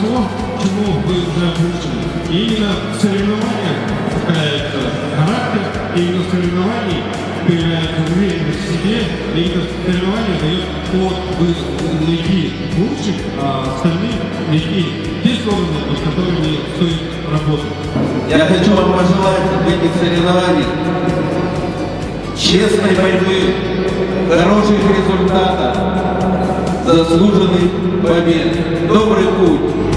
то, чему вы уже обучены. И именно в соревнованиях появляется характер, и именно в соревновании появляется уверенность в себе, и именно соревнование дает ход, вы найти лучших, а остальные найти те стороны, над которыми стоит работать. Я хочу вам пожелать в этих соревнованиях честной борьбы, хороших результатов, заслуженных побед. Добрый путь!